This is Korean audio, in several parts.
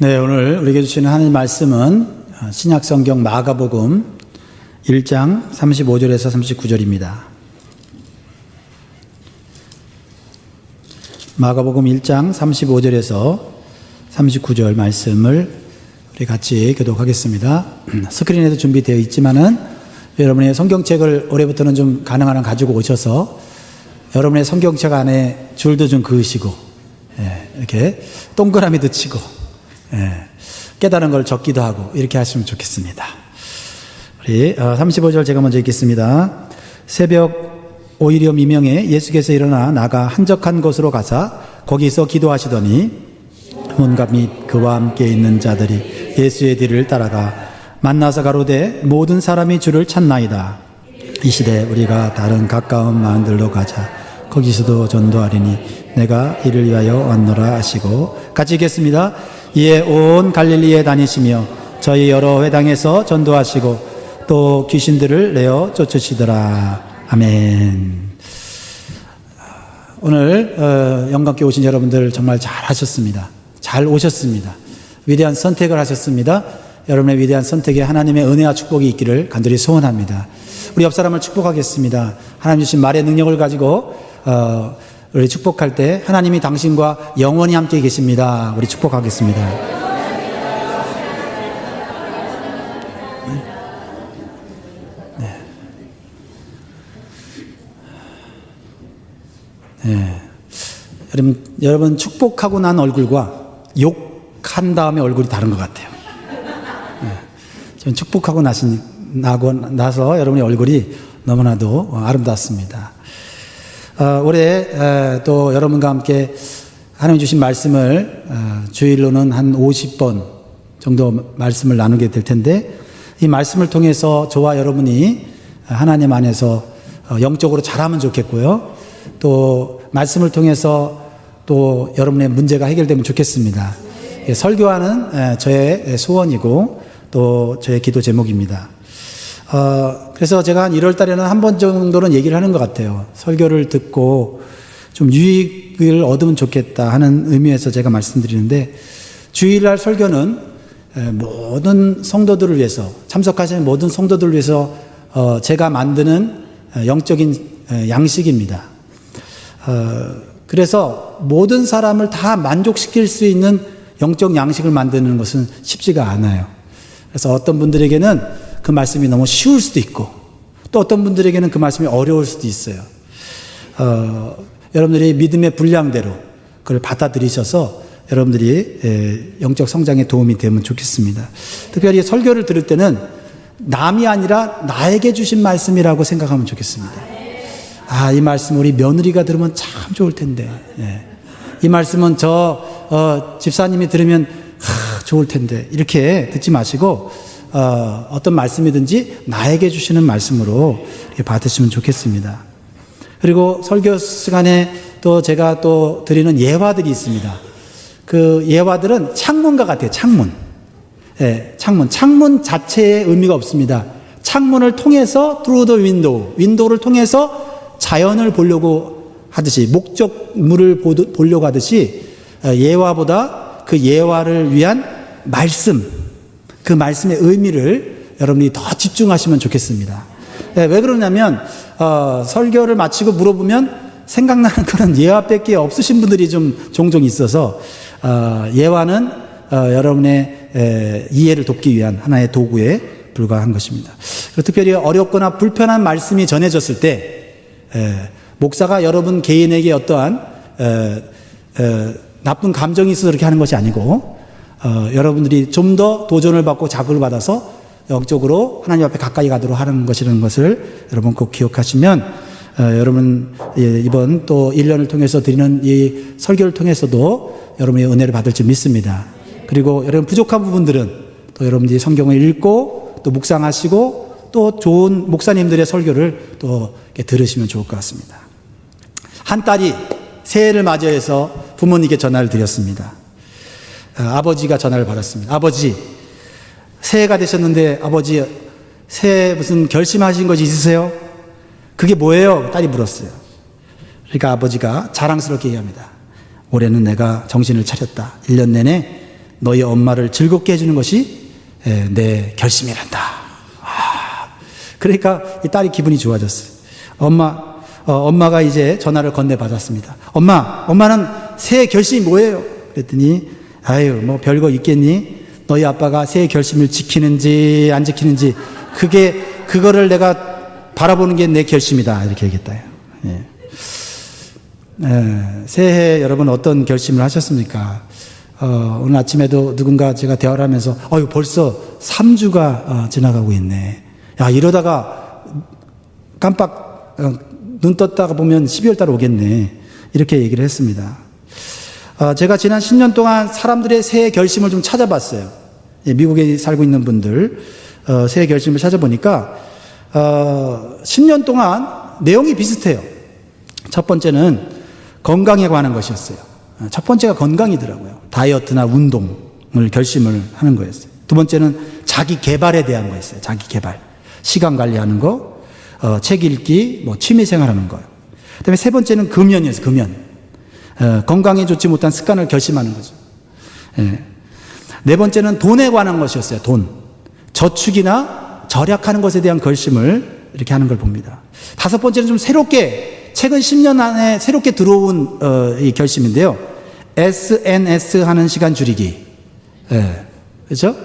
네, 오늘 우리에게 주시는 하나님 말씀은 신약성경 마가복음 1장 35절에서 39절입니다. 마가복음 1장 35절에서 39절 말씀을 우리 같이 교독하겠습니다. 스크린에도 준비되어 있지만은 여러분의 성경책을 올해부터는 좀 가능한 한 가지고 오셔서 여러분의 성경책 안에 줄도 좀 그으시고, 이렇게 동그라미도 치고, 깨달은 걸 적기도 하고 이렇게 하시면 좋겠습니다. 우리 35절 제가 먼저 읽겠습니다. 새벽 오이려 미명에 예수께서 일어나 나가 한적한 곳으로 가사 거기서 기도하시더니 문과 및 그와 함께 있는 자들이 예수의 뒤를 따라가 만나서 가로되 모든 사람이 주를 찾나이다. 이 시대 우리가 다른 가까운 마을들로 가자. 거기서도 전도하리니 내가 이를 위하여 왔노라 하시고, 같이 읽겠습니다. 이에 온 갈릴리에 다니시며 저희 여러 회당에서 전도하시고 또 귀신들을 내어 쫓으시더라. 아멘. 오늘 영광께 오신 여러분들 정말 잘 하셨습니다. 잘 오셨습니다. 위대한 선택을 하셨습니다. 여러분의 위대한 선택에 하나님의 은혜와 축복이 있기를 간절히 소원합니다. 우리 옆 사람을 축복하겠습니다. 하나님 주신 말의 능력을 가지고 우리 축복할 때 하나님이 당신과 영원히 함께 계십니다. 우리 축복하겠습니다. 네. 여러분 축복하고 난 얼굴과 욕한 다음에 얼굴이 다른 것 같아요. 저는 축복하고 나서 여러분의 얼굴이 너무나도 아름답습니다. 올해 또 여러분과 함께 하나님 주신 말씀을 주일로는 한 50번 정도 말씀을 나누게 될 텐데, 이 말씀을 통해서 저와 여러분이 하나님 안에서 영적으로 자라면 좋겠고요. 또 말씀을 통해서 또 여러분의 문제가 해결되면 좋겠습니다. 설교하는 저의 소원이고 또 저의 기도 제목입니다. 그래서 제가 한 1월 달에는 한 번 정도는 얘기를 하는 것 같아요. 설교를 듣고 좀 유익을 얻으면 좋겠다 하는 의미에서 제가 말씀드리는데, 주일날 설교는 모든 성도들을 위해서, 참석하시는 모든 성도들을 위해서 제가 만드는 영적인 양식입니다. 그래서 모든 사람을 다 만족시킬 수 있는 영적 양식을 만드는 것은 쉽지가 않아요. 그래서 어떤 분들에게는 그 말씀이 너무 쉬울 수도 있고, 또 어떤 분들에게는 그 말씀이 어려울 수도 있어요. 여러분들이 믿음의 분량대로 그걸 받아들이셔서 여러분들이 영적 성장에 도움이 되면 좋겠습니다. 특별히 설교를 들을 때는 남이 아니라 나에게 주신 말씀이라고 생각하면 좋겠습니다. 이 말씀 우리 며느리가 들으면 참 좋을 텐데, 이 말씀은 집사님이 들으면 좋을 텐데, 이렇게 듣지 마시고 어떤 말씀이든지 나에게 주시는 말씀으로 받으시면 좋겠습니다. 그리고 설교 시간에 또 제가 또 드리는 예화들이 있습니다. 그 예화들은 창문과 같아요. 창문. 창문 자체의 의미가 없습니다. 창문을 통해서 through the window, 윈도우를 통해서 자연을 보려고 하듯이, 목적물을 보려고 하듯이 예화보다 그 예화를 위한 말씀, 그 말씀의 의미를 여러분이 더 집중하시면 좋겠습니다. 왜 그러냐면 설교를 마치고 물어보면 생각나는 그런 예화밖에 없으신 분들이 좀 종종 있어서 예화는 여러분의 이해를 돕기 위한 하나의 도구에 불과한 것입니다. 특별히 어렵거나 불편한 말씀이 전해졌을 때 목사가 여러분 개인에게 어떠한 나쁜 감정이 있어서 그렇게 하는 것이 아니고, 여러분들이 좀 더 도전을 받고 자극을 받아서 영적으로 하나님 앞에 가까이 가도록 하는 것이라는 것을 여러분 꼭 기억하시면, 여러분 이번 또 1년을 통해서 드리는 이 설교를 통해서도 여러분의 은혜를 받을 줄 믿습니다. 그리고 여러분 부족한 부분들은 또 여러분들이 성경을 읽고 또 묵상하시고 또 좋은 목사님들의 설교를 또 들으시면 좋을 것 같습니다. 한 딸이 새해를 맞이해서 부모님께 전화를 드렸습니다. 아버지가 전화를 받았습니다. 아버지, 새해가 되셨는데 아버지 새해 무슨 결심하신 것이 있으세요? 그게 뭐예요? 딸이 물었어요. 그러니까 아버지가 자랑스럽게 얘기합니다. 올해는 내가 정신을 차렸다. 1년 내내 너희 엄마를 즐겁게 해주는 것이 내 결심이란다. 그러니까 이 딸이 기분이 좋아졌어요. 엄마가 이제 전화를 건네받았습니다. 엄마는 새해 결심이 뭐예요? 그랬더니 아유 뭐 별거 있겠니? 너희 아빠가 새해 결심을 지키는지 안 지키는지 그거를 내가 바라보는 게 내 결심이다 이렇게 얘기했다. 예. 새해 여러분 어떤 결심을 하셨습니까? 오늘 아침에도 누군가 제가 대화를 하면서 벌써 3주가 지나가고 있네. 야 이러다가 깜빡 눈 떴다가 보면 12월 달 오겠네. 이렇게 얘기를 했습니다. 제가 지난 10년 동안 사람들의 새해 결심을 좀 찾아봤어요. 미국에 살고 있는 분들 새해 결심을 찾아보니까 10년 동안 내용이 비슷해요. 첫 번째는 건강에 관한 것이었어요. 첫 번째가 건강이더라고요. 다이어트나 운동을 결심을 하는 거였어요. 두 번째는 자기 개발에 대한 거였어요. 자기 개발. 시간 관리하는 거, 책 읽기, 취미 생활하는 거요. 그 다음에 세 번째는 금연이었어요. 금연. 건강에 좋지 못한 습관을 결심하는 거죠. 네 번째는 돈에 관한 것이었어요. 돈. 저축이나 절약하는 것에 대한 결심을 이렇게 하는 걸 봅니다. 다섯 번째는 좀 새롭게, 최근 10년 안에 새롭게 들어온 이 결심인데요. SNS 하는 시간 줄이기. 그렇죠?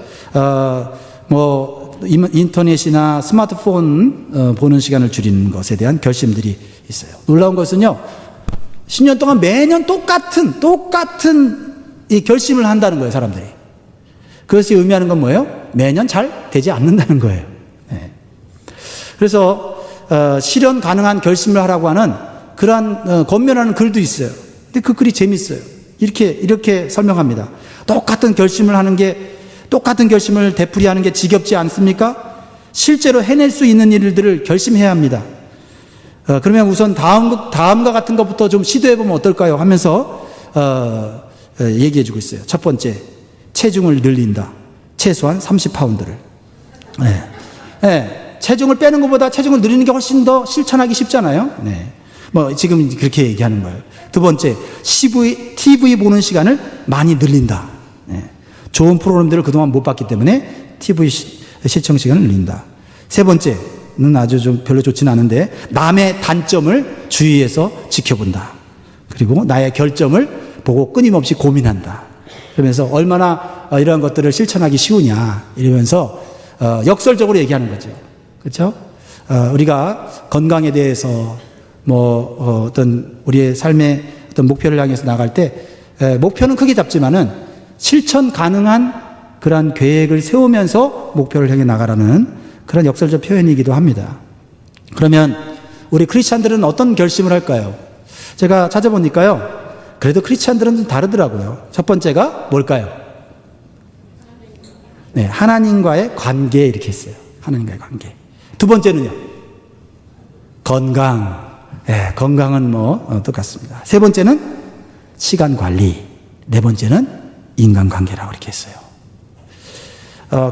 인터넷이나 스마트폰 보는 시간을 줄이는 것에 대한 결심들이 있어요. 놀라운 것은요, 10년 동안 매년 똑같은 이 결심을 한다는 거예요, 사람들이. 그것이 의미하는 건 뭐예요? 매년 잘 되지 않는다는 거예요. 그래서 실현 가능한 결심을 하라고 하는 그러한 권면하는 글도 있어요. 근데 그 글이 재밌어요. 이렇게 설명합니다. 똑같은 결심을 되풀이하는 게 지겹지 않습니까? 실제로 해낼 수 있는 일들을 결심해야 합니다. 그러면 우선 다음과 같은 것부터 좀 시도해보면 어떨까요? 하면서 얘기해주고 있어요. 첫 번째, 체중을 늘린다. 최소한 30파운드를. 체중을 빼는 것보다 체중을 늘리는 게 훨씬 더 실천하기 쉽잖아요. 지금 그렇게 얘기하는 거예요. 두 번째, TV 보는 시간을 많이 늘린다. 좋은 프로그램들을 그동안 못 봤기 때문에 TV 시청 시간을 늘린다. 세 번째는 아주 좀 별로 좋지는 않은데, 남의 단점을 주의해서 지켜본다. 그리고 나의 결점을 보고 끊임없이 고민한다. 그러면서 얼마나 이러한 것들을 실천하기 쉬우냐 이러면서 역설적으로 얘기하는 거죠. 그렇죠? 우리가 건강에 대해서 어떤 우리의 삶의 어떤 목표를 향해서 나갈 때 목표는 크게 잡지만은 실천 가능한 그러한 계획을 세우면서 목표를 향해 나가라는 그런 역설적 표현이기도 합니다. 그러면 우리 크리스찬들은 어떤 결심을 할까요? 제가 찾아보니까요, 그래도 크리스찬들은 좀 다르더라고요. 첫 번째가 뭘까요? 하나님과의 관계, 이렇게 했어요. 하나님과의 관계. 두 번째는요, 건강. 건강은 똑같습니다. 세 번째는 시간 관리. 네 번째는 인간관계라고 이렇게 했어요.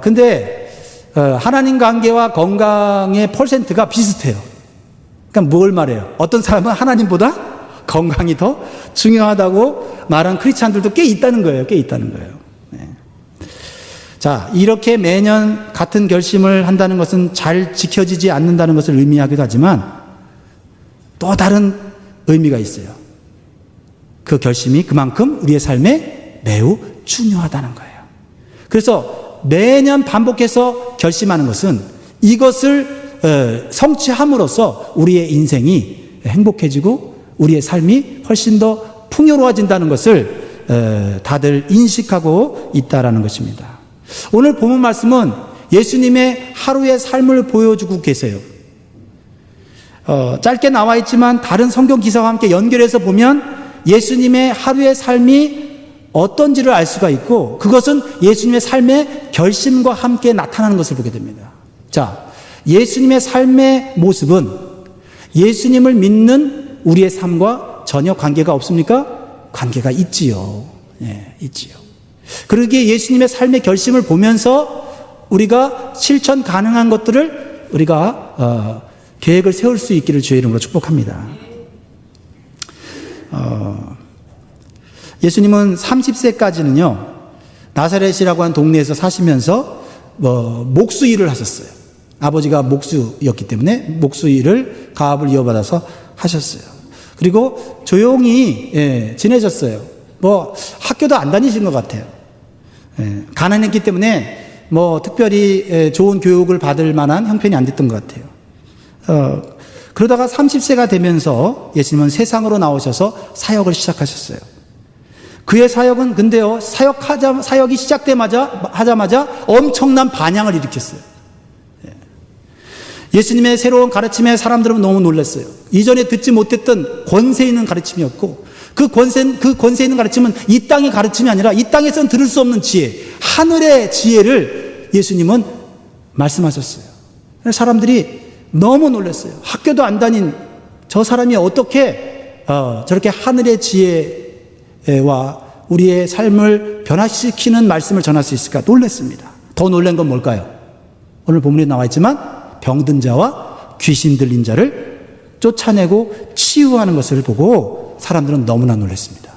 근데 하나님 관계와 건강의 퍼센트가 비슷해요. 그러니까 뭘 말해요? 어떤 사람은 하나님보다 건강이 더 중요하다고 말한 크리스찬들도 꽤 있다는 거예요. 자, 이렇게 매년 같은 결심을 한다는 것은 잘 지켜지지 않는다는 것을 의미하기도 하지만 또 다른 의미가 있어요. 그 결심이 그만큼 우리의 삶에 매우 중요하다는 거예요. 그래서 매년 반복해서 결심하는 것은 이것을 성취함으로써 우리의 인생이 행복해지고 우리의 삶이 훨씬 더 풍요로워진다는 것을 다들 인식하고 있다라는 것입니다. 오늘 본문 말씀은 예수님의 하루의 삶을 보여주고 계세요. 짧게 나와 있지만 다른 성경 기사와 함께 연결해서 보면 예수님의 하루의 삶이 어떤지를 알 수가 있고, 그것은 예수님의 삶의 결심과 함께 나타나는 것을 보게 됩니다. 자, 예수님의 삶의 모습은 예수님을 믿는 우리의 삶과 전혀 관계가 없습니까? 관계가 있지요. 있지요. 그러기에 예수님의 삶의 결심을 보면서 우리가 실천 가능한 것들을 우리가 계획을 세울 수 있기를 주의 이름으로 축복합니다. 예수님은 30세까지는요 나사렛이라고 하는 동네에서 사시면서 목수 일을 하셨어요. 아버지가 목수였기 때문에 목수 일을 가업을 이어받아서 하셨어요. 그리고 조용히 지내셨어요. 학교도 안 다니신 것 같아요. 가난했기 때문에 특별히 좋은 교육을 받을 만한 형편이 안 됐던 것 같아요. 그러다가 30세가 되면서 예수님은 세상으로 나오셔서 사역을 시작하셨어요. 그의 사역은 근데요, 사역이 하자마자 엄청난 반향을 일으켰어요. 예수님의 새로운 가르침에 사람들은 너무 놀랐어요. 이전에 듣지 못했던 권세 있는 가르침이었고, 그 권세 있는 가르침은 이 땅의 가르침이 아니라 이 땅에서는 들을 수 없는 지혜, 하늘의 지혜를 예수님은 말씀하셨어요. 사람들이 너무 놀랐어요. 학교도 안 다닌 저 사람이 어떻게 저렇게 하늘의 지혜와 우리의 삶을 변화시키는 말씀을 전할 수 있을까 놀랐습니다. 더 놀란 건 뭘까요? 오늘 본문에 나와 있지만 병든 자와 귀신 들린 자를 쫓아내고 치유하는 것을 보고 사람들은 너무나 놀랐습니다.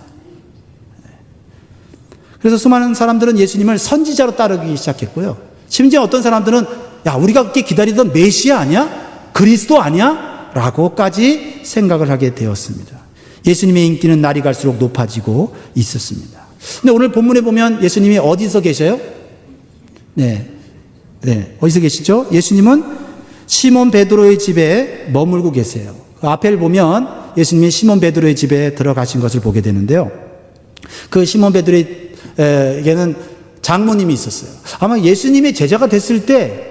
그래서 수많은 사람들은 예수님을 선지자로 따르기 시작했고요. 심지어 어떤 사람들은 야, 우리가 그렇게 기다리던 메시아 아니야? 그리스도 아니야? 라고까지 생각을 하게 되었습니다. 예수님의 인기는 날이 갈수록 높아지고 있었습니다. 근데 오늘 본문에 보면 예수님이 어디서 계셔요? 네, 어디서 계시죠? 예수님은 시몬 베드로의 집에 머물고 계세요. 그 앞에를 보면 예수님이 시몬 베드로의 집에 들어가신 것을 보게 되는데요. 그 시몬 베드로에게는 장모님이 있었어요. 아마 예수님의 제자가 됐을 때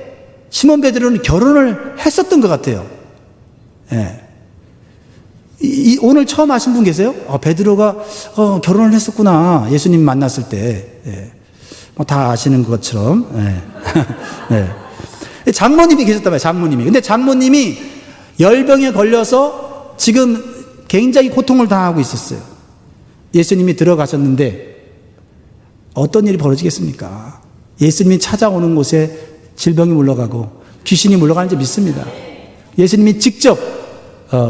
시몬 베드로는 결혼을 했었던 것 같아요. 오늘 처음 아신 분 계세요? 베드로가 결혼을 했었구나. 예수님 만났을 때. 다 아시는 것처럼. 장모님이 계셨단 말이에요. 장모님이. 근데 장모님이 열병에 걸려서 지금 굉장히 고통을 당하고 있었어요. 예수님이 들어가셨는데 어떤 일이 벌어지겠습니까? 예수님이 찾아오는 곳에 질병이 물러가고 귀신이 물러가는지 믿습니다. 예수님이 직접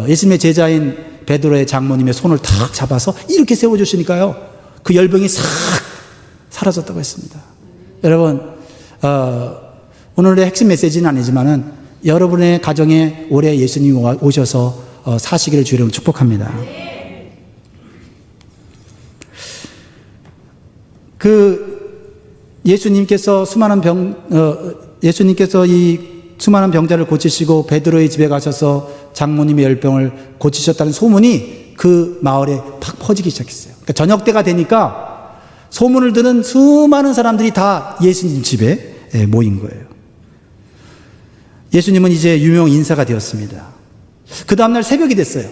예수님의 제자인 베드로의 장모님의 손을 탁 잡아서 이렇게 세워주시니까요, 그 열병이 싹 사라졌다고 했습니다. 여러분, 오늘의 핵심 메시지는 아니지만은 여러분의 가정에 올해 예수님이 오셔서 사시기를 주의로 축복합니다. 예수님께서 이 수많은 병자를 고치시고 베드로의 집에 가셔서 장모님의 열병을 고치셨다는 소문이 그 마을에 팍 퍼지기 시작했어요. 그러니까 저녁 때가 되니까 소문을 듣는 수많은 사람들이 다 예수님 집에 모인 거예요. 예수님은 이제 유명 인사가 되었습니다. 그 다음날 새벽이 됐어요.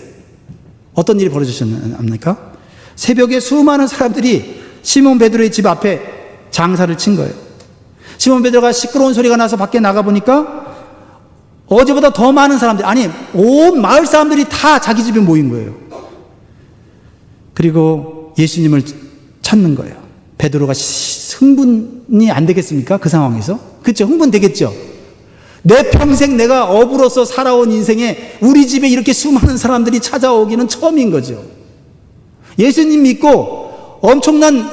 어떤 일이 벌어지셨습니까? 새벽에 수많은 사람들이 시몬 베드로의 집 앞에 장사를 친 거예요. 시몬 베드로가 시끄러운 소리가 나서 밖에 나가보니까 어제보다 더 많은 사람들, 아니 온 마을 사람들이 다 자기 집에 모인 거예요. 그리고 예수님을 찾는 거예요. 베드로가 흥분이 안 되겠습니까? 그 상황에서. 그렇죠? 흥분되겠죠? 내 평생 내가 어부로서 살아온 인생에 우리 집에 이렇게 수많은 사람들이 찾아오기는 처음인 거죠. 예수님 믿고 엄청난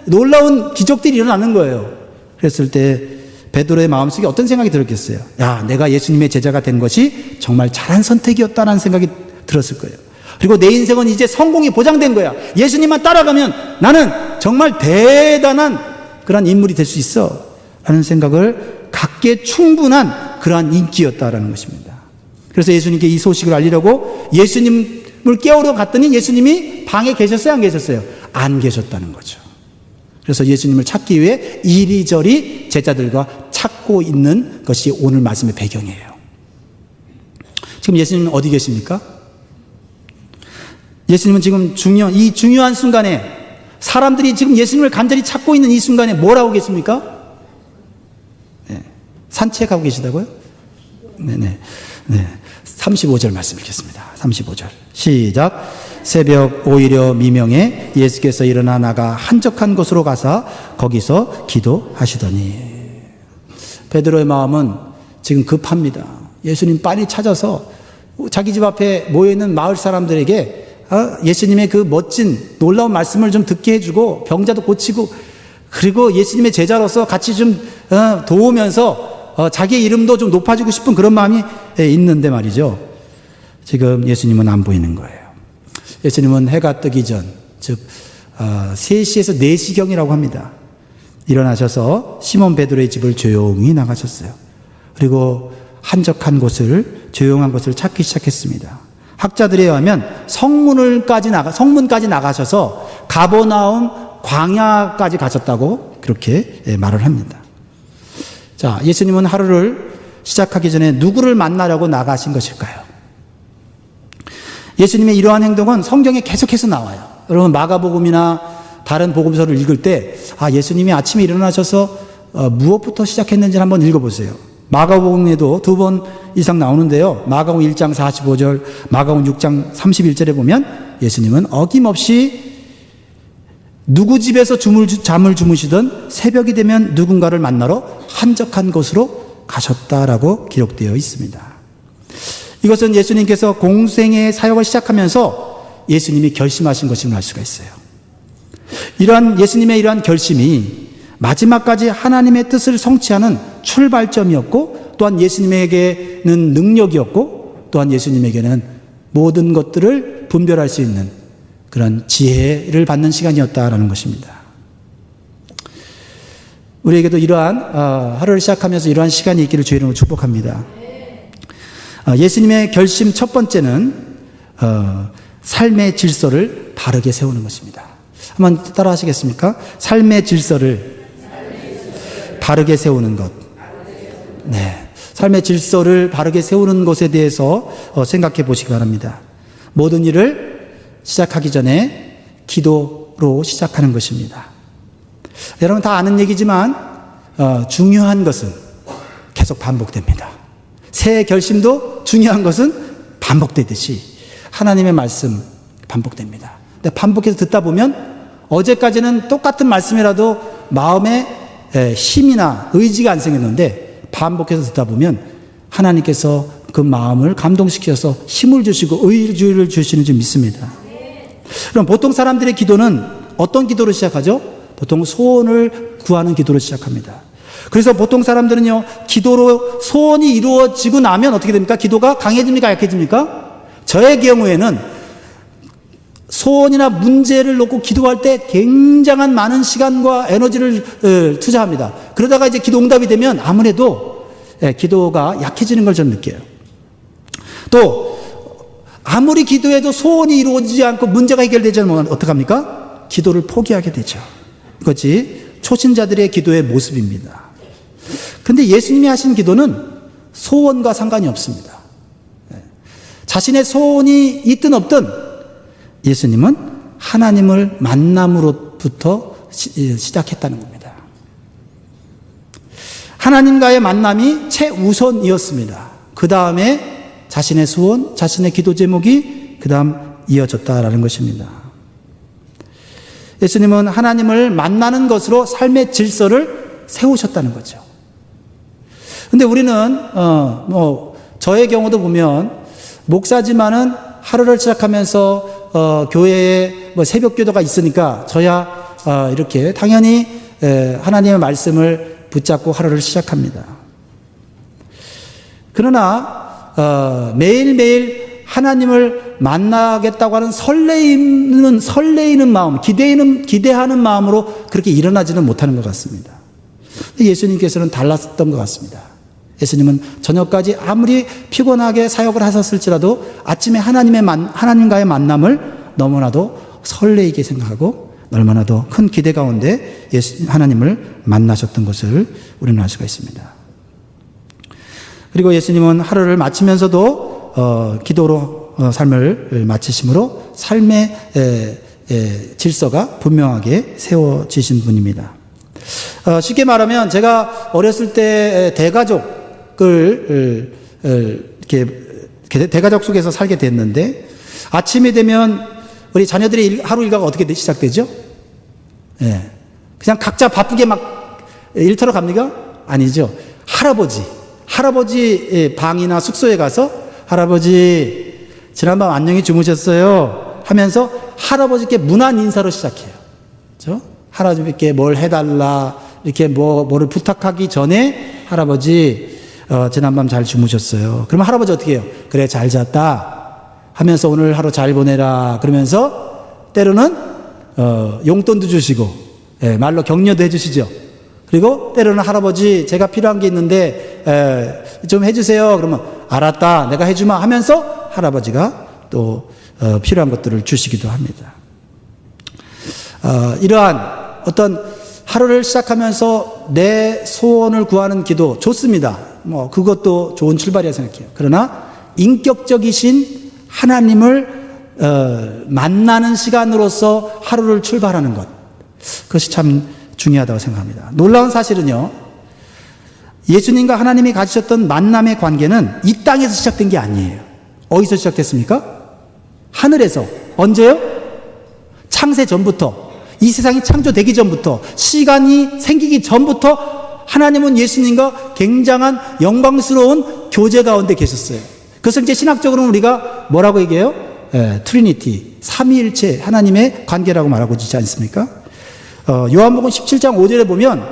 놀라운 기적들이 일어나는 거예요. 그랬을 때 베드로의 마음속에 어떤 생각이 들었겠어요? 야, 내가 예수님의 제자가 된 것이 정말 잘한 선택이었다는 생각이 들었을 거예요. 그리고 내 인생은 이제 성공이 보장된 거야. 예수님만 따라가면 나는 정말 대단한 그런 인물이 될 수 있어 라는 생각을 갖기에 충분한 그러한 인기였다라는 것입니다. 그래서 예수님께 이 소식을 알리려고 예수님을 깨우러 갔더니 예수님이 방에 계셨어요? 안 계셨어요? 안 계셨다는 거죠. 그래서 예수님을 찾기 위해 이리저리 제자들과 찾고 있는 것이 오늘 말씀의 배경이에요. 지금 예수님은 어디 계십니까? 예수님은 지금 이 중요한 순간에 사람들이 지금 예수님을 간절히 찾고 있는 이 순간에 뭘 하고 계십니까? 산책하고 계시다고요? 네네. 35절 말씀 읽겠습니다. 35절. 시작. 새벽 오히려 미명에 예수께서 일어나 나가 한적한 곳으로 가사 거기서 기도하시더니. 베드로의 마음은 지금 급합니다. 예수님 빨리 찾아서 자기 집 앞에 모여있는 마을 사람들에게 예수님의 그 멋진 놀라운 말씀을 좀 듣게 해주고 병자도 고치고 그리고 예수님의 제자로서 같이 좀 도우면서 자기의 이름도 좀 높아지고 싶은 그런 마음이 있는데 말이죠. 지금 예수님은 안 보이는 거예요. 예수님은 해가 뜨기 전, 즉 3시에서 4시경이라고 합니다. 일어나셔서 시몬 베드로의 집을 조용히 나가셨어요. 그리고 한적한 곳을, 조용한 곳을 찾기 시작했습니다. 학자들에 의하면 성문까지 나가셔서 가버나움 광야까지 가셨다고 그렇게 말을 합니다. 자, 예수님은 하루를 시작하기 전에 누구를 만나려고 나가신 것일까요? 예수님의 이러한 행동은 성경에 계속해서 나와요. 여러분 마가복음이나 다른 복음서를 읽을 때 예수님이 아침에 일어나셔서 무엇부터 시작했는지를 한번 읽어보세요. 마가복음에도 2번 이상 나오는데요. 마가복음 1장 45절, 마가복음 6장 31절에 보면 예수님은 어김없이 누구 집에서 잠을 주무시던 새벽이 되면 누군가를 만나러 한적한 곳으로 가셨다라고 기록되어 있습니다. 이것은 예수님께서 공생의 사역을 시작하면서 예수님이 결심하신 것임을 알 수가 있어요. 예수님의 이러한 결심이 마지막까지 하나님의 뜻을 성취하는 출발점이었고, 또한 예수님에게는 능력이었고, 또한 예수님에게는 모든 것들을 분별할 수 있는 그런 지혜를 받는 시간이었다라는 것입니다. 우리에게도 이러한 하루를 시작하면서 이러한 시간이 있기를 주의 이름으로 축복합니다. 예수님의 결심 첫 번째는 삶의 질서를 바르게 세우는 것입니다. 한번 따라 하시겠습니까? 삶의 질서를 바르게 세우는 것. 네. 삶의 질서를 바르게 세우는 것에 대해서 생각해 보시기 바랍니다. 모든 일을 시작하기 전에 기도로 시작하는 것입니다. 여러분 다 아는 얘기지만 중요한 것은 계속 반복됩니다. 새 결심도 중요한 것은 반복되듯이 하나님의 말씀 반복됩니다. 근데 반복해서 듣다 보면 어제까지는 똑같은 말씀이라도 마음에 힘이나 의지가 안 생겼는데 반복해서 듣다 보면 하나님께서 그 마음을 감동시켜서 힘을 주시고 의지를 주시는 줄 믿습니다. 그럼 보통 사람들의 기도는 어떤 기도로 시작하죠? 보통 소원을 구하는 기도로 시작합니다. 그래서 보통 사람들은요, 기도로 소원이 이루어지고 나면 어떻게 됩니까? 기도가 강해집니까? 약해집니까? 저의 경우에는 소원이나 문제를 놓고 기도할 때 굉장한 많은 시간과 에너지를 투자합니다. 그러다가 이제 기도 응답이 되면 아무래도 기도가 약해지는 걸 저는 느껴요. 또 아무리 기도해도 소원이 이루어지지 않고 문제가 해결되지 않으면 어떡합니까? 기도를 포기하게 되죠. 이것이 초신자들의 기도의 모습입니다. 근데 예수님이 하신 기도는 소원과 상관이 없습니다. 자신의 소원이 있든 없든 예수님은 하나님을 만남으로부터 시작했다는 겁니다. 하나님과의 만남이 최우선이었습니다. 그 다음에 자신의 소원, 자신의 기도 제목이 그 다음 이어졌다라는 것입니다. 예수님은 하나님을 만나는 것으로 삶의 질서를 세우셨다는 거죠. 근데 우리는 저의 경우도 보면 목사지만은 하루를 시작하면서 교회에 새벽 기도가 있으니까 저야 이렇게 당연히 하나님의 말씀을 붙잡고 하루를 시작합니다. 그러나 매일매일 하나님을 만나겠다고 하는 설레이는 마음, 기대하는 마음으로 그렇게 일어나지는 못하는 것 같습니다. 예수님께서는 달랐던 것 같습니다. 예수님은 저녁까지 아무리 피곤하게 사역을 하셨을지라도 아침에 하나님과의 만남을 너무나도 설레이게 생각하고 얼마나도 큰 기대 가운데 하나님을 만나셨던 것을 우리는 알 수가 있습니다. 그리고 예수님은 하루를 마치면서도 기도로 삶을 마치심으로 삶의 질서가 분명하게 세워지신 분입니다. 쉽게 말하면 제가 어렸을 때 대가족 속에서 살게 됐는데 아침이 되면 우리 자녀들의 하루 일과가 어떻게 시작되죠? 그냥 바쁘게 막 일터로 갑니까? 아니죠. 할아버지 방이나 숙소에 가서 할아버지 지난밤 안녕히 주무셨어요 하면서 할아버지께 문안 인사로 시작해요. 그렇죠? 할아버지께 뭘 해달라 이렇게 뭐를 부탁하기 전에 할아버지 지난밤 잘 주무셨어요. 그러면 할아버지 어떻게 해요? 그래 잘 잤다 하면서 오늘 하루 잘 보내라 그러면서 때로는 용돈도 주시고 말로 격려도 해주시죠. 그리고 때로는 할아버지 제가 필요한 게 있는데 좀 해주세요. 그러면 알았다 내가 해주마 하면서 할아버지가 또 필요한 것들을 주시기도 합니다. 이러한 어떤 하루를 시작하면서 내 소원을 구하는 기도 좋습니다. 그것도 좋은 출발이라 생각해요. 그러나 인격적이신 하나님을 만나는 시간으로서 하루를 출발하는 것, 그것이 참 중요하다고 생각합니다. 놀라운 사실은요, 예수님과 하나님이 가지셨던 만남의 관계는 이 땅에서 시작된 게 아니에요. 어디서 시작됐습니까? 하늘에서. 언제요? 창세 전부터, 이 세상이 창조되기 전부터, 시간이 생기기 전부터 하나님은 예수님과 굉장한 영광스러운 교제 가운데 계셨어요. 그것을 이제 신학적으로는 우리가 뭐라고 얘기해요? 트리니티, 삼위일체 하나님의 관계라고 말하고 있지 않습니까? 요한복음 17장 5절에 보면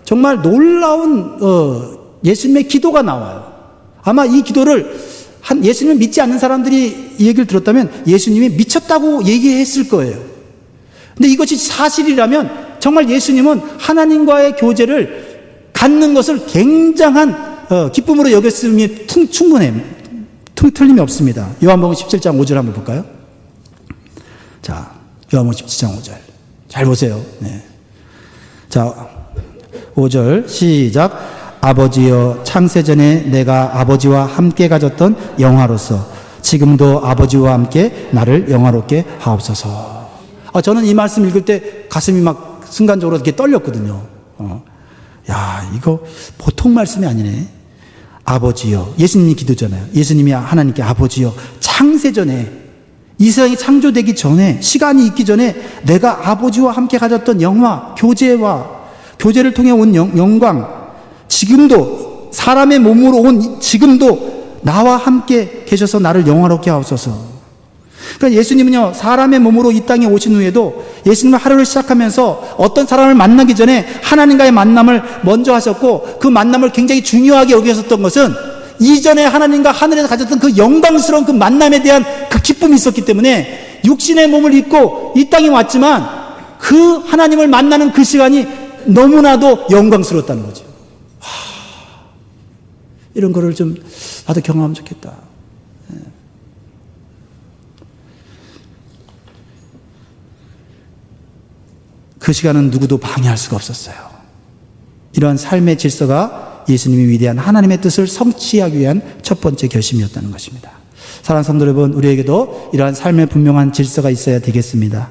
정말 놀라운 예수님의 기도가 나와요. 아마 이 기도를 예수님을 믿지 않는 사람들이 이 얘기를 들었다면 예수님이 미쳤다고 얘기했을 거예요. 근데 이것이 사실이라면 정말 예수님은 하나님과의 교제를 갖는 것을 굉장한 기쁨으로 여겼음이 충분해요. 틀림이 없습니다. 요한복음 17장 5절 한번 볼까요? 자, 요한복음 17장 5절. 잘 보세요. 네. 자, 5절 시작. 아버지여, 창세전에 내가 아버지와 함께 가졌던 영화로서 지금도 아버지와 함께 나를 영화롭게 하옵소서. 저는 이 말씀 읽을 때 가슴이 막 순간적으로 이렇게 떨렸거든요. 야, 이거 보통 말씀이 아니네. 아버지여, 예수님이 기도잖아요. 예수님이 하나님께 아버지여, 창세전에, 이 세상이 창조되기 전에, 시간이 있기 전에 내가 아버지와 함께 가졌던 영화, 교제를 통해 온 영광, 지금도 사람의 몸으로 온 지금도 나와 함께 계셔서 나를 영화롭게 하옵소서. 그러니까 예수님은요, 사람의 몸으로 이 땅에 오신 후에도 예수님은 하루를 시작하면서 어떤 사람을 만나기 전에 하나님과의 만남을 먼저 하셨고, 그 만남을 굉장히 중요하게 여기셨던 것은 이전에 하나님과 하늘에서 가졌던 그 영광스러운 그 만남에 대한 그 기쁨이 있었기 때문에 육신의 몸을 입고 이 땅에 왔지만 그 하나님을 만나는 그 시간이 너무나도 영광스러웠다는 거죠. 이런 거를 좀 나도 경험하면 좋겠다. 그 시간은 누구도 방해할 수가 없었어요. 이러한 삶의 질서가 예수님이 위대한 하나님의 뜻을 성취하기 위한 첫 번째 결심이었다는 것입니다. 사랑하는 성도 여러분, 우리에게도 이러한 삶의 분명한 질서가 있어야 되겠습니다.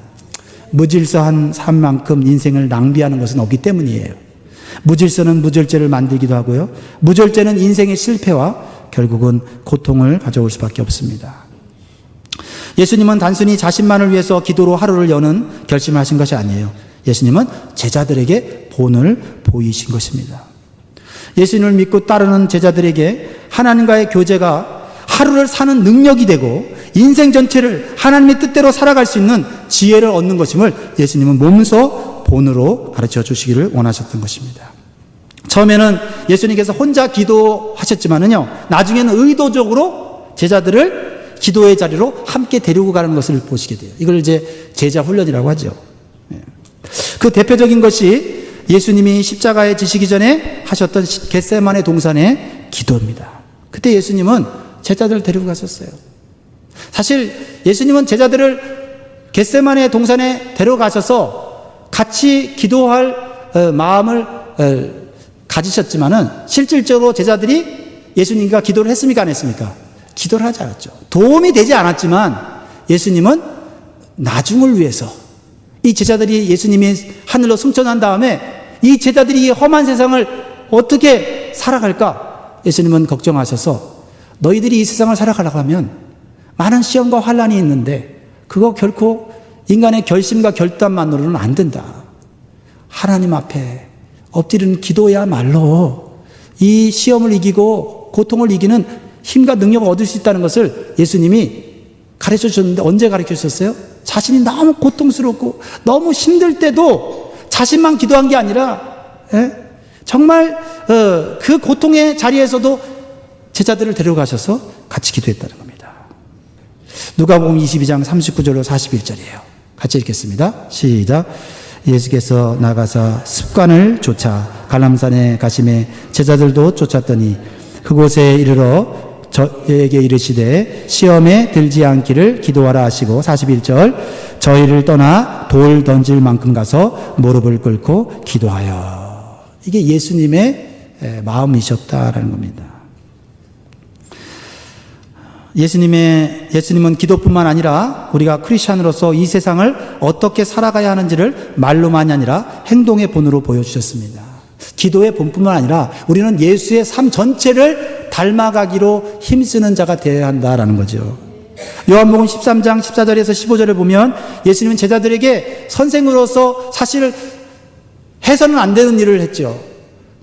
무질서한 삶만큼 인생을 낭비하는 것은 없기 때문이에요. 무질서는 무절제를 만들기도 하고요, 무절제는 인생의 실패와 결국은 고통을 가져올 수밖에 없습니다. 예수님은 단순히 자신만을 위해서 기도로 하루를 여는 결심을 하신 것이 아니에요. 예수님은 제자들에게 본을 보이신 것입니다. 예수님을 믿고 따르는 제자들에게 하나님과의 교제가 하루를 사는 능력이 되고 인생 전체를 하나님의 뜻대로 살아갈 수 있는 지혜를 얻는 것임을 예수님은 몸소 본으로 가르쳐 주시기를 원하셨던 것입니다. 처음에는 예수님께서 혼자 기도하셨지만은요, 나중에는 의도적으로 제자들을 기도의 자리로 함께 데리고 가는 것을 보시게 돼요. 이걸 이제 제자 훈련이라고 하죠. 그 대표적인 것이 예수님이 십자가에 지시기 전에 하셨던 겟세마네 동산의 기도입니다. 그때 예수님은 제자들을 데리고 갔었어요. 사실 예수님은 제자들을 겟세마네 동산에 데려가셔서 같이 기도할 마음을 가지셨지만은 실질적으로 제자들이 예수님과 기도를 했습니까? 안 했습니까? 기도를 하지 않았죠. 도움이 되지 않았지만 예수님은 나중을 위해서, 이 제자들이 예수님이 하늘로 승천한 다음에 이 제자들이 이 험한 세상을 어떻게 살아갈까 예수님은 걱정하셔서, 너희들이 이 세상을 살아가려고 하면 많은 시험과 환난이 있는데 그거 결코 인간의 결심과 결단만으로는 안 된다. 하나님 앞에 엎드리는 기도야말로 이 시험을 이기고 고통을 이기는 힘과 능력을 얻을 수 있다는 것을 예수님이 가르쳐 주셨는데, 언제 가르쳐 주셨어요? 자신이 너무 고통스럽고 너무 힘들 때도 자신만 기도한 게 아니라 정말 그 고통의 자리에서도 제자들을 데려가셔서 같이 기도했다는 겁니다. 누가복음 22장 39절로 41절이에요. 같이 읽겠습니다. 시작. 예수께서 나가사 습관을 쫓아 갈람산에 가심에 제자들도 쫓았더니 그곳에 이르러 저에게 이르시되 시험에 들지 않기를 기도하라 하시고 41절 저희를 떠나 돌 던질 만큼 가서 무릎을 꿇고 기도하여. 이게 예수님의 마음이셨다라는 겁니다. 예수님은 기도뿐만 아니라 우리가 크리스찬으로서 이 세상을 어떻게 살아가야 하는지를 말로만이 아니라 행동의 본으로 보여주셨습니다. 기도의 본뿐만 아니라 우리는 예수의 삶 전체를 닮아가기로 힘쓰는 자가 되어야 한다라는 거죠. 요한복음 13장 14절에서 15절을 보면 예수님은 제자들에게 선생으로서 사실 해서는 안 되는 일을 했죠.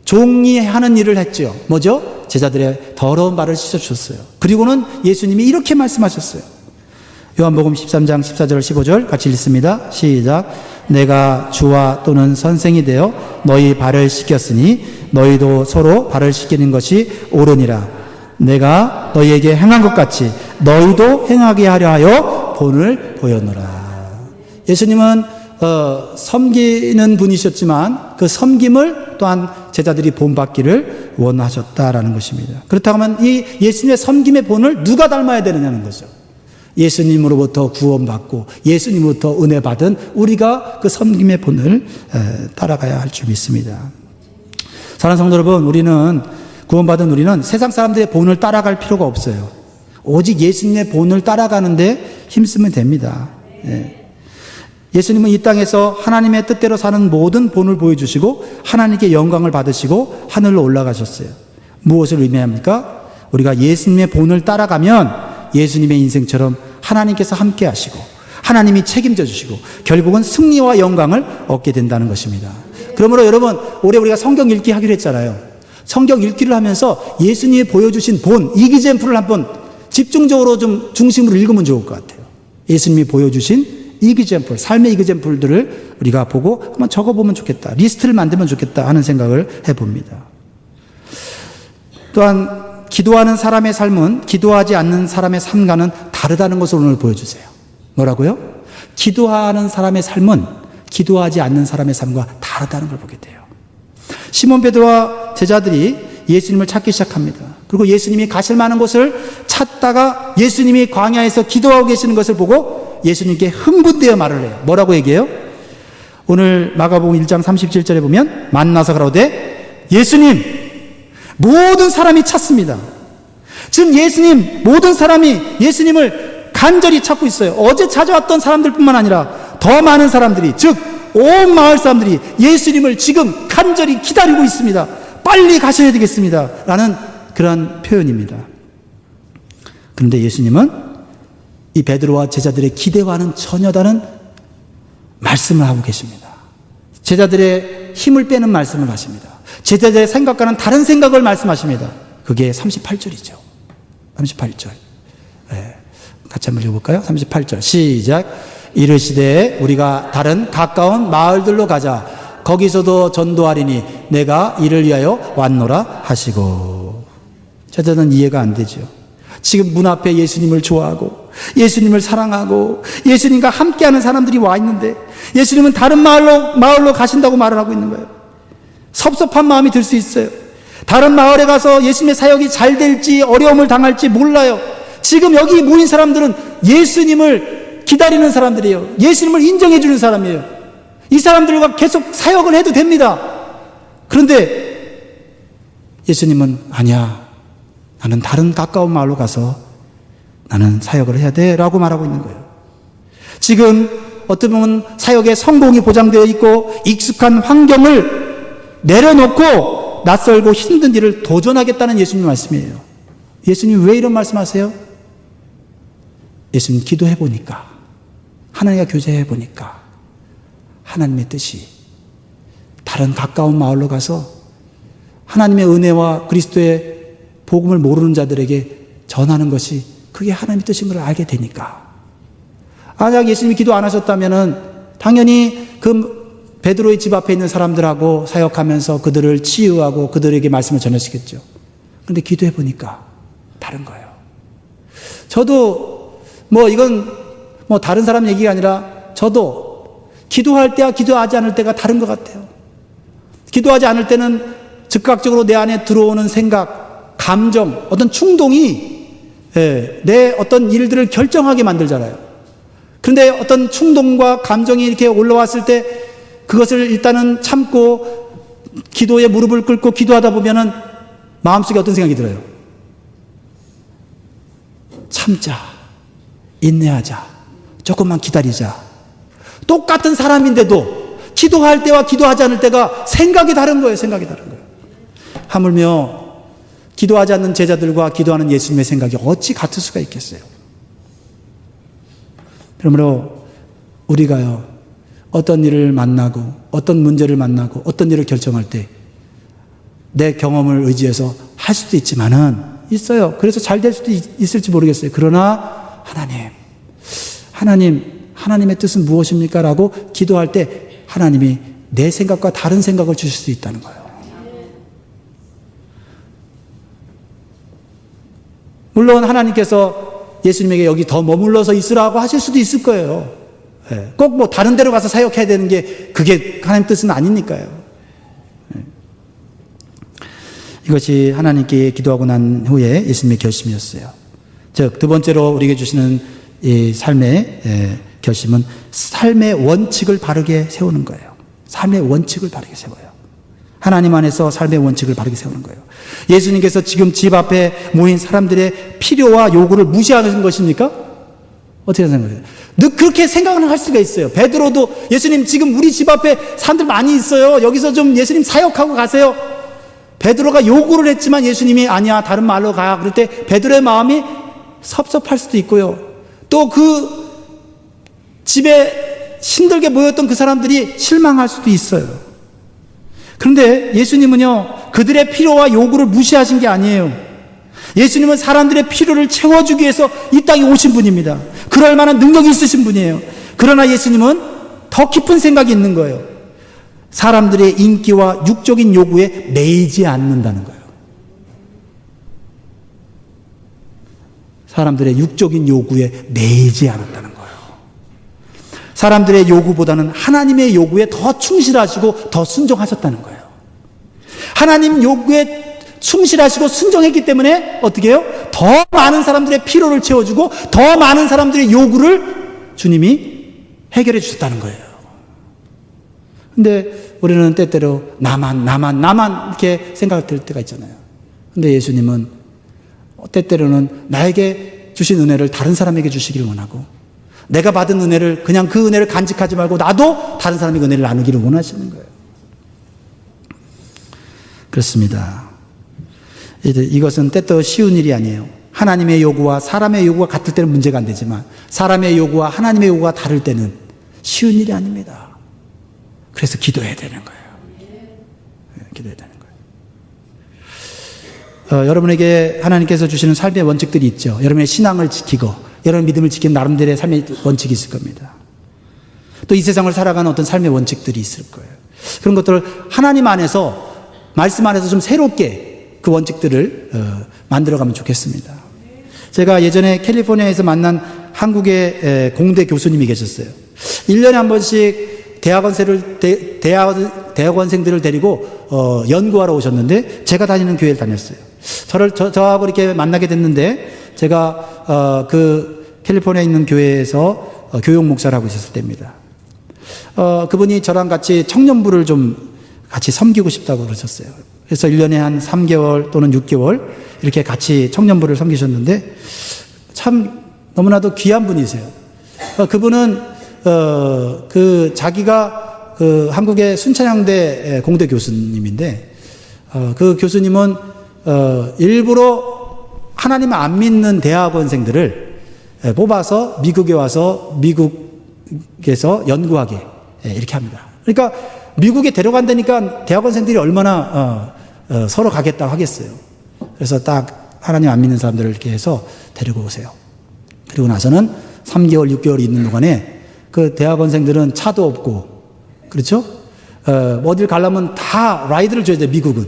종이 하는 일을 했죠. 뭐죠? 제자들의 더러운 발을 씻어주셨어요. 그리고는 예수님이 이렇게 말씀하셨어요. 요한복음 13장 14절 15절 같이 읽습니다. 시작. 내가 주와 또는 선생이 되어 너희 발을 씻겼으니 너희도 서로 발을 씻기는 것이 옳으니라. 내가 너희에게 행한 것 같이 너희도 행하게 하려 하여 본을 보였노라. 예수님은 섬기는 분이셨지만 그 섬김을 또한 제자들이 본받기를 원하셨다라는 것입니다. 그렇다고 하면 이 예수님의 섬김의 본을 누가 닮아야 되느냐는 거죠. 예수님으로부터 구원받고 예수님으로부터 은혜 받은 우리가 그 섬김의 본을 따라가야 할 줄 믿습니다. 사랑하는 성도 여러분, 구원받은 우리는 세상 사람들의 본을 따라갈 필요가 없어요. 오직 예수님의 본을 따라가는데 힘쓰면 됩니다. 예수님은 이 땅에서 하나님의 뜻대로 사는 모든 본을 보여주시고 하나님께 영광을 받으시고 하늘로 올라가셨어요. 무엇을 의미합니까? 우리가 예수님의 본을 따라가면 예수님의 인생처럼 하나님께서 함께 하시고 하나님이 책임져 주시고 결국은 승리와 영광을 얻게 된다는 것입니다. 그러므로 여러분, 올해 우리가 성경 읽기 하기로 했잖아요. 성경 읽기를 하면서 예수님이 보여주신 본, 이기잼플을 한번 집중적으로 좀 중심으로 읽으면 좋을 것 같아요. 예수님이 보여주신 이기잼플, 삶의 이기잼플들을 우리가 보고 한번 적어보면 좋겠다, 리스트를 만들면 좋겠다 하는 생각을 해봅니다. 또한 기도하는 사람의 삶은 기도하지 않는 사람의 삶과는 다르다는 것을 오늘 보여주세요. 뭐라고요? 기도하는 사람의 삶은 기도하지 않는 사람의 삶과 다르다는 걸 보게 돼요. 시몬 베드로와 제자들이 예수님을 찾기 시작합니다. 그리고 예수님이 가실 만한 곳을 찾다가 예수님이 광야에서 기도하고 계시는 것을 보고 예수님께 흥분되어 말을 해요. 뭐라고 얘기해요? 오늘 마가복음 1장 37절에 보면 만나서 가로되 예수님, 모든 사람이 찾습니다. 지금 모든 사람이 예수님을 간절히 찾고 있어요. 어제 찾아왔던 사람들뿐만 아니라 더 많은 사람들이, 즉 온 마을 사람들이 예수님을 지금 간절히 기다리고 있습니다. 빨리 가셔야 되겠습니다. 라는 그런 표현입니다. 그런데 예수님은 이 베드로와 제자들의 기대와는 전혀 다른 말씀을 하고 계십니다. 제자들의 힘을 빼는 말씀을 하십니다. 제자들의 생각과는 다른 생각을 말씀하십니다. 그게 38절이죠. 38절. 네. 같이 한번 읽어볼까요? 38절. 시작. 이르시되 우리가 다른 가까운 마을들로 가자. 거기서도 전도하리니 내가 이를 위하여 왔노라 하시고. 제자들은 이해가 안 되죠. 지금 문 앞에 예수님을 좋아하고 예수님을 사랑하고 예수님과 함께하는 사람들이 와 있는데 예수님은 다른 마을로 가신다고 말을 하고 있는 거예요. 섭섭한 마음이 들 수 있어요. 다른 마을에 가서 예수님의 사역이 잘 될지 어려움을 당할지 몰라요. 지금 여기 모인 사람들은 예수님을 기다리는 사람들이에요. 예수님을 인정해 주는 사람이에요. 이 사람들과 계속 사역을 해도 됩니다. 그런데 예수님은 아니야, 나는 다른 가까운 마을로 가서 나는 사역을 해야 돼 라고 말하고 있는 거예요. 지금 어떻게 보면 사역의 성공이 보장되어 있고 익숙한 환경을 내려놓고 낯설고 힘든 일을 도전하겠다는 예수님 말씀이에요. 예수님 왜 이런 말씀하세요? 예수님 기도해보니까, 하나님과 교제해보니까 하나님의 뜻이 다른 가까운 마을로 가서 하나님의 은혜와 그리스도의 복음을 모르는 자들에게 전하는 것이 그게 하나님의 뜻인 걸 알게 되니까. 만약 예수님이 기도 안 하셨다면은 당연히 그 베드로의 집 앞에 있는 사람들하고 사역하면서 그들을 치유하고 그들에게 말씀을 전하시겠죠. 그런데 기도해 보니까 다른 거예요. 저도 이건 다른 사람 얘기가 아니라 저도 기도할 때와 기도하지 않을 때가 다른 것 같아요. 기도하지 않을 때는 즉각적으로 내 안에 들어오는 생각, 감정, 어떤 충동이 내 어떤 일들을 결정하게 만들잖아요. 그런데 어떤 충동과 감정이 이렇게 올라왔을 때 그것을 일단은 참고 기도에 무릎을 꿇고 기도하다 보면은 마음속에 어떤 생각이 들어요? 참자, 인내하자, 조금만 기다리자. 똑같은 사람인데도 기도할 때와 기도하지 않을 때가 생각이 다른 거예요. 생각이 다른 거예요. 하물며 기도하지 않는 제자들과 기도하는 예수님의 생각이 어찌 같을 수가 있겠어요? 그러므로 우리가요, 어떤 일을 만나고 어떤 문제를 만나고 어떤 일을 결정할 때 내 경험을 의지해서 할 수도 있지만은 있어요. 그래서 잘 될 수도 있을지 모르겠어요. 그러나 하나님의 뜻은 무엇입니까? 라고 기도할 때 하나님이 내 생각과 다른 생각을 주실 수 있다는 거예요. 물론 하나님께서 예수님에게 여기 더 머물러서 있으라고 하실 수도 있을 거예요. 꼭 다른 데로 가서 사역해야 되는 게 그게 하나님 뜻은 아니니까요. 이것이 하나님께 기도하고 난 후에 예수님의 결심이었어요. 즉, 두 번째로 우리에게 주시는 이 삶의 결심은 삶의 원칙을 바르게 세우는 거예요. 삶의 원칙을 바르게 세워요. 하나님 안에서 삶의 원칙을 바르게 세우는 거예요. 예수님께서 지금 집 앞에 모인 사람들의 필요와 요구를 무시하는 것입니까? 어떻게 생각해요? 그렇게 생각을 할 수가 있어요. 베드로도 예수님 지금 우리 집 앞에 사람들 많이 있어요. 여기서 좀 예수님 사역하고 가세요. 베드로가 요구를 했지만 예수님이 아니야, 다른 말로 가. 그럴 때 베드로의 마음이 섭섭할 수도 있고요. 또 그 집에 힘들게 모였던 그 사람들이 실망할 수도 있어요. 그런데 예수님은요, 그들의 필요와 요구를 무시하신 게 아니에요. 예수님은 사람들의 필요를 채워주기 위해서 이 땅에 오신 분입니다. 그럴 만한 능력이 있으신 분이에요. 그러나 예수님은 더 깊은 생각이 있는 거예요. 사람들의 인기와 육적인 요구에 매이지 않는다는 거예요. 사람들의 육적인 요구에 매이지 않았다는 거예요. 사람들의 요구보다는 하나님의 요구에 더 충실하시고 더 순종하셨다는 거예요. 하나님 요구에 충실하시고 순종했기 때문에 어떻게 해요? 더 많은 사람들의 필요를 채워주고 더 많은 사람들의 요구를 주님이 해결해 주셨다는 거예요. 근데 우리는 때때로 나만 이렇게 생각할 때가 있잖아요. 근데 예수님은 때때로는 나에게 주신 은혜를 다른 사람에게 주시기를 원하고, 내가 받은 은혜를 그냥 그 은혜를 간직하지 말고 나도 다른 사람에게 은혜를 나누기를 원하시는 거예요. 그렇습니다. 이것은 때때로 쉬운 일이 아니에요. 하나님의 요구와 사람의 요구가 같을 때는 문제가 안 되지만 사람의 요구와 하나님의 요구가 다를 때는 쉬운 일이 아닙니다. 그래서 기도해야 되는 거예요. 기도해야 되는 거예요. 여러분에게 하나님께서 주시는 삶의 원칙들이 있죠. 여러분의 신앙을 지키고 여러분의 믿음을 지키는 나름대로의 삶의 원칙이 있을 겁니다. 또 이 세상을 살아가는 어떤 삶의 원칙들이 있을 거예요. 그런 것들을 하나님 안에서, 말씀 안에서 좀 새롭게 그 원칙들을 만들어가면 좋겠습니다. 제가 예전에 캘리포니아에서 만난 한국의 공대 교수님이 계셨어요. 1년에 한 번씩 대학원생들을 데리고 연구하러 오셨는데 제가 다니는 교회를 다녔어요. 저하고 이렇게 만나게 됐는데 제가 그 캘리포니아에 있는 교회에서 교육 목사를 하고 있었을 때입니다. 그분이 저랑 같이 청년부를 좀 같이 섬기고 싶다고 그러셨어요. 그래서 1년에 한 3개월 또는 6개월 이렇게 같이 청년부를 섬기셨는데 참 너무나도 귀한 분이세요. 그분은 자기가 한국의 순천향대 공대 교수님인데, 그 교수님은, 일부러 하나님을 안 믿는 대학원생들을 뽑아서 미국에 와서 미국에서 연구하게 이렇게 합니다. 그러니까 미국에 데려간다니까 대학원생들이 얼마나 서로 가겠다고 하겠어요. 그래서 딱 하나님 안 믿는 사람들을 이렇게 해서 데리고 오세요. 그리고 나서는 3개월, 6개월 있는 동안에 그 대학원생들은 차도 없고, 그렇죠? 어딜 가려면 다 라이드를 줘야 돼요, 미국은.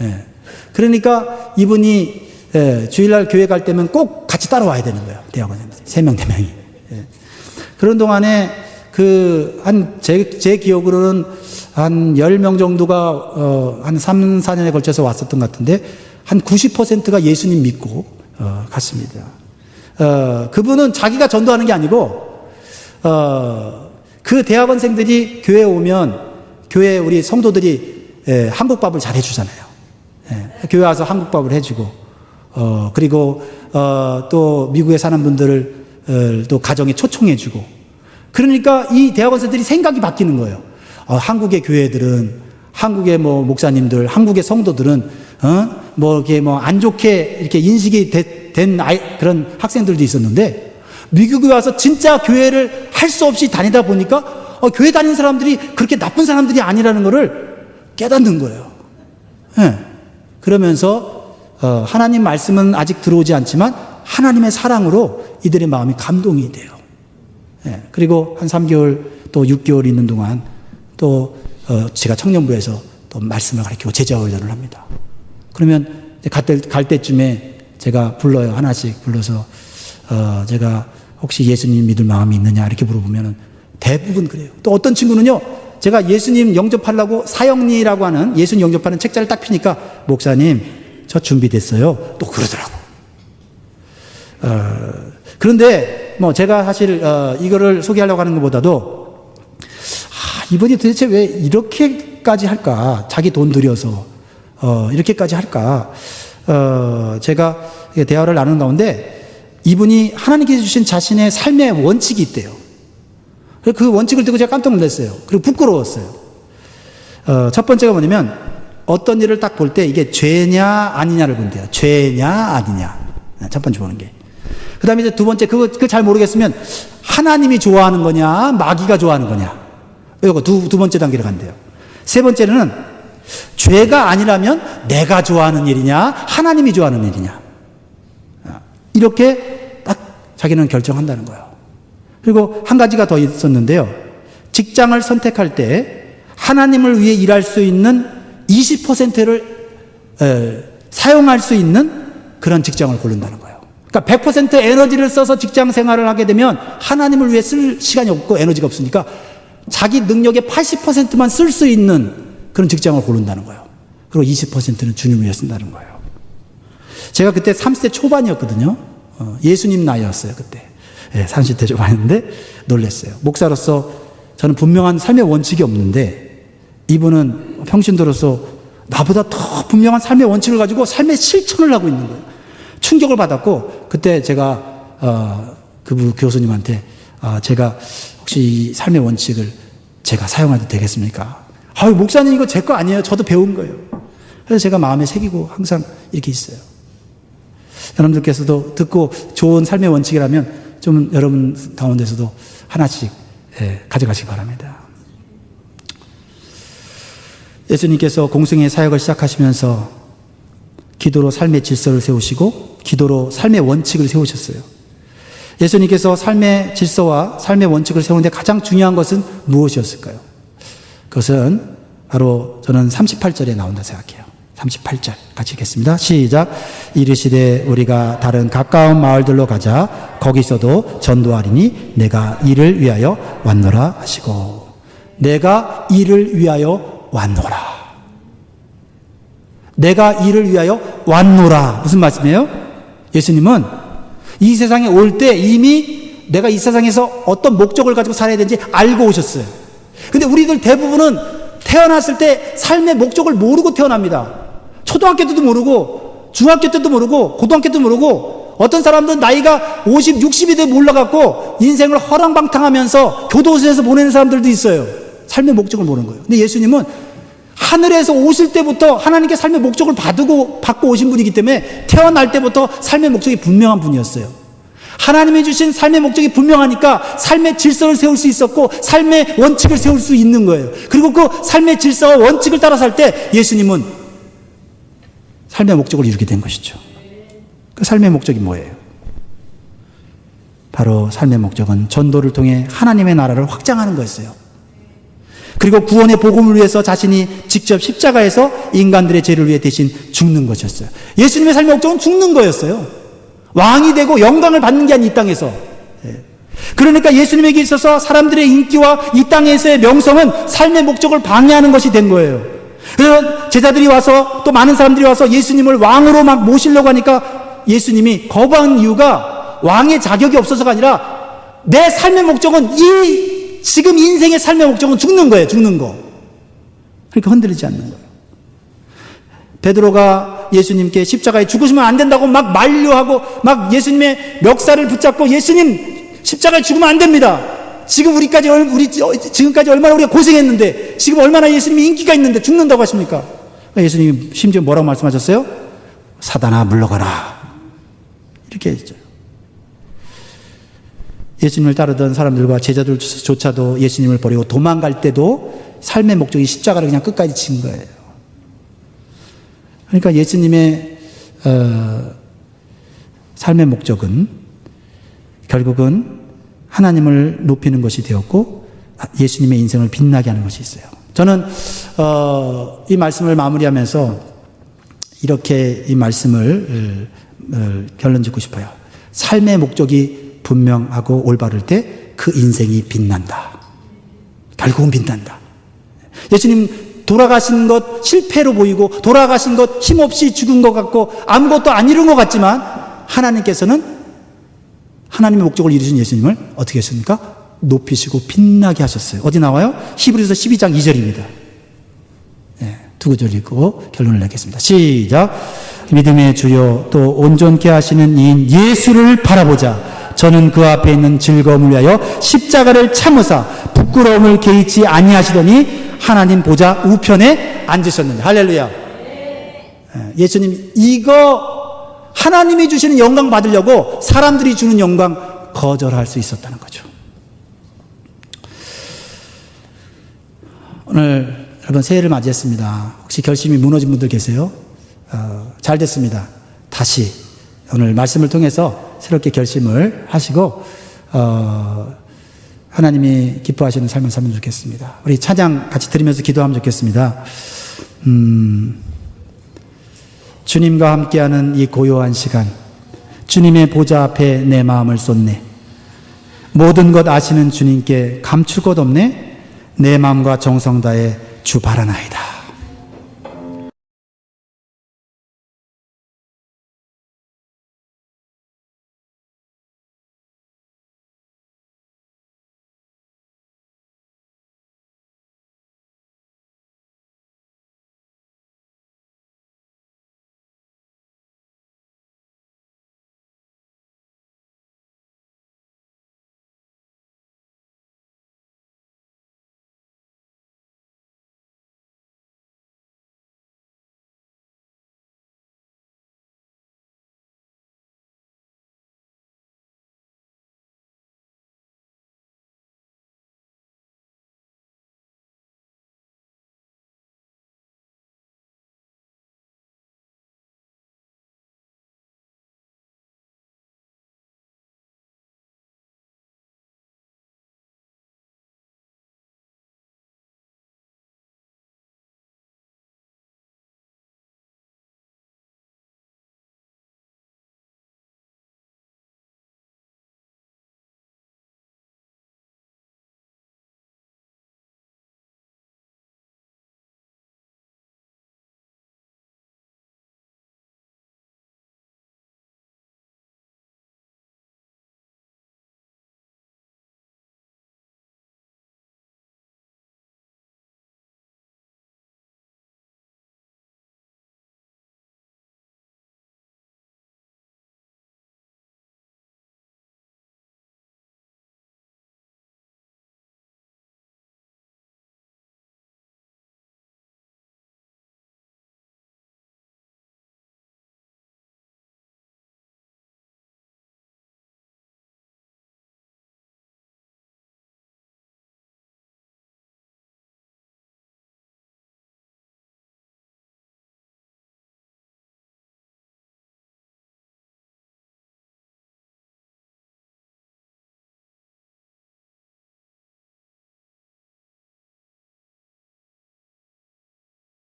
예. 그러니까 이분이 주일날 교회 갈 때면 꼭 같이 따라와야 되는 거예요, 대학원에. 3명, 4명이. 예. 그런 동안에 제 기억으로는 한 10명 정도가 한 3, 4년에 걸쳐서 왔었던 것 같은데 한 90%가 예수님 믿고 갔습니다. 그분은 자기가 전도하는 게 아니고 그 대학원생들이 교회에 오면 교회 우리 성도들이 한국밥을 잘 해주잖아요. 교회 와서 한국밥을 해주고 그리고 또 미국에 사는 분들을 또 가정에 초청해주고 그러니까 이 대학원생들이 생각이 바뀌는 거예요. 한국의 교회들은 한국의 뭐 목사님들, 한국의 성도들은 뭐 이렇게 뭐 안 좋게 이렇게 인식이 된 그런 학생들도 있었는데 미국에 와서 진짜 교회를 할 수 없이 다니다 보니까 교회 다니는 사람들이 그렇게 나쁜 사람들이 아니라는 것을 깨닫는 거예요. 네. 그러면서 하나님 말씀은 아직 들어오지 않지만 하나님의 사랑으로 이들의 마음이 감동이 돼요. 네. 그리고 한 3개월 또 6개월 있는 동안 또 제가 청년부에서 또 말씀을 가르치고 제자 훈련을 합니다. 그러면 갈 때쯤에 제가 불러요. 하나씩 불러서 제가 혹시 예수님 믿을 마음이 있느냐 이렇게 물어보면 대부분 그래요. 또 어떤 친구는요, 제가 예수님 영접하려고 사형리라고 하는 예수님 영접하는 책자를 딱 피니까 목사님 저 준비됐어요. 또 그러더라고. 그런데 뭐 제가 사실 이거를 소개하려고 하는 것보다도 이분이 도대체 왜 이렇게까지 할까? 자기 돈 들여서 이렇게까지 할까? 제가 대화를 나누는 가운데 이분이 하나님께서 주신 자신의 삶의 원칙이 있대요. 그 원칙을 듣고 제가 깜짝 놀랐어요. 그리고 부끄러웠어요. 첫 번째가 뭐냐면 어떤 일을 딱 볼 때 이게 죄냐 아니냐를 본대요. 죄냐 아니냐. 첫 번째 보는 게. 그 다음에 이제 두 번째, 그거 잘 모르겠으면 하나님이 좋아하는 거냐 마귀가 좋아하는 거냐. 이거 두 번째 단계를 간대요. 세 번째는 죄가 아니라면 내가 좋아하는 일이냐 하나님이 좋아하는 일이냐. 이렇게 딱 자기는 결정한다는 거예요. 그리고 한 가지가 더 있었는데요. 직장을 선택할 때 하나님을 위해 일할 수 있는 20%를 사용할 수 있는 그런 직장을 고른다는 거예요. 그러니까 100% 에너지를 써서 직장 생활을 하게 되면 하나님을 위해 쓸 시간이 없고 에너지가 없으니까 자기 능력의 80%만 쓸 수 있는 그런 직장을 고른다는 거예요. 그리고 20%는 주님을 위해 쓴다는 거예요. 제가 그때 30대 초반이었거든요. 예수님 나이였어요, 그때. 30대 초반인데 놀랐어요. 목사로서 저는 분명한 삶의 원칙이 없는데 이분은 평신도로서 나보다 더 분명한 삶의 원칙을 가지고 삶의 실천을 하고 있는 거예요. 충격을 받았고 그때 제가 그 교수님한테 제가 혹시 이 삶의 원칙을 제가 사용해도 되겠습니까? 목사님 이거 제 거 아니에요. 저도 배운 거예요. 그래서 제가 마음에 새기고 항상 이렇게 있어요. 여러분들께서도 듣고 좋은 삶의 원칙이라면 좀 여러분 가운데서도 하나씩 가져가시기 바랍니다. 예수님께서 공생의 사역을 시작하시면서 기도로 삶의 질서를 세우시고 기도로 삶의 원칙을 세우셨어요. 예수님께서 삶의 질서와 삶의 원칙을 세우는데 가장 중요한 것은 무엇이었을까요? 그것은 바로 저는 38절에 나온다 생각해요. 38절 같이 읽겠습니다. 시작. 이르시되 우리가 다른 가까운 마을들로 가자. 거기서도 전도하리니 내가 이를 위하여 왔노라 하시고. 내가 이를 위하여 왔노라. 내가 이를 위하여 왔노라. 무슨 말씀이에요? 예수님은 이 세상에 올 때 이미 내가 이 세상에서 어떤 목적을 가지고 살아야 되는지 알고 오셨어요. 근데 우리들 대부분은 태어났을 때 삶의 목적을 모르고 태어납니다. 초등학교 때도 모르고 중학교 때도 모르고 고등학교 때도 모르고 어떤 사람들은 나이가 50, 60이 돼 몰라갖고 인생을 허랑방탕하면서 교도소에서 보내는 사람들도 있어요. 삶의 목적을 모르는 거예요. 근데 예수님은 하늘에서 오실 때부터 하나님께 삶의 목적을 받고 오신 분이기 때문에 태어날 때부터 삶의 목적이 분명한 분이었어요. 하나님이 주신 삶의 목적이 분명하니까 삶의 질서를 세울 수 있었고 삶의 원칙을 세울 수 있는 거예요. 그리고 그 삶의 질서와 원칙을 따라 살 때 예수님은 삶의 목적을 이루게 된 것이죠. 그 삶의 목적이 뭐예요? 바로 삶의 목적은 전도를 통해 하나님의 나라를 확장하는 거였어요. 그리고 구원의 복음을 위해서 자신이 직접 십자가에서 인간들의 죄를 위해 대신 죽는 것이었어요. 예수님의 삶의 목적은 죽는 거였어요. 왕이 되고 영광을 받는 게 아닌 이 땅에서. 그러니까 예수님에게 있어서 사람들의 인기와 이 땅에서의 명성은 삶의 목적을 방해하는 것이 된 거예요. 그래서 제자들이 와서 또 많은 사람들이 와서 예수님을 왕으로 막 모시려고 하니까 예수님이 거부한 이유가 왕의 자격이 없어서가 아니라 내 삶의 목적은 지금 인생의 삶의 목적은 죽는 거예요. 죽는 거. 그러니까 흔들리지 않는 거예요. 베드로가 예수님께 십자가에 죽으시면 안 된다고 막 만류하고 막 예수님의 멱살을 붙잡고 예수님 십자가에 죽으면 안 됩니다. 지금까지 얼마나 우리가 고생했는데 지금 얼마나 예수님이 인기가 있는데 죽는다고 하십니까? 예수님이 심지어 뭐라고 말씀하셨어요? 사단아 물러가라. 이렇게 했죠. 예수님을 따르던 사람들과 제자들조차도 예수님을 버리고 도망갈 때도 삶의 목적이 십자가를 그냥 끝까지 진 거예요. 그러니까 예수님의 삶의 목적은 결국은 하나님을 높이는 것이 되었고 예수님의 인생을 빛나게 하는 것이 있어요. 저는 이 말씀을 마무리하면서 이렇게 이 말씀을 결론 짓고 싶어요. 삶의 목적이 분명하고 올바를 때 그 인생이 빛난다. 결국은 빛난다. 예수님 돌아가신 것 실패로 보이고 돌아가신 것 힘없이 죽은 것 같고 아무것도 안 이룬 것 같지만 하나님께서는 하나님의 목적을 이루신 예수님을 어떻게 했습니까? 높이시고 빛나게 하셨어요. 어디 나와요? 히브리서 12장 2절입니다. 두 구절 읽고 결론을 내겠습니다. 시작. 믿음의 주요 또 온전케 하시는 이인 예수를 바라보자. 저는 그 앞에 있는 즐거움을 위하여 십자가를 참으사 부끄러움을 개의치 아니하시더니 하나님 보좌 우편에 앉으셨는데. 할렐루야. 예수님 이거 하나님이 주시는 영광 받으려고 사람들이 주는 영광 거절할 수 있었다는 거죠. 오늘 여러분 새해를 맞이했습니다. 혹시 결심이 무너진 분들 계세요? 잘 됐습니다. 다시 오늘 말씀을 통해서 새롭게 결심을 하시고 하나님이 기뻐하시는 삶을 살면 좋겠습니다. 우리 찬양 같이 드리면서 기도하면 좋겠습니다. 주님과 함께하는 이 고요한 시간, 주님의 보좌 앞에 내 마음을 쏟네. 모든 것 아시는 주님께 감출 것 없네. 내 마음과 정성 다해 주 바라나이다.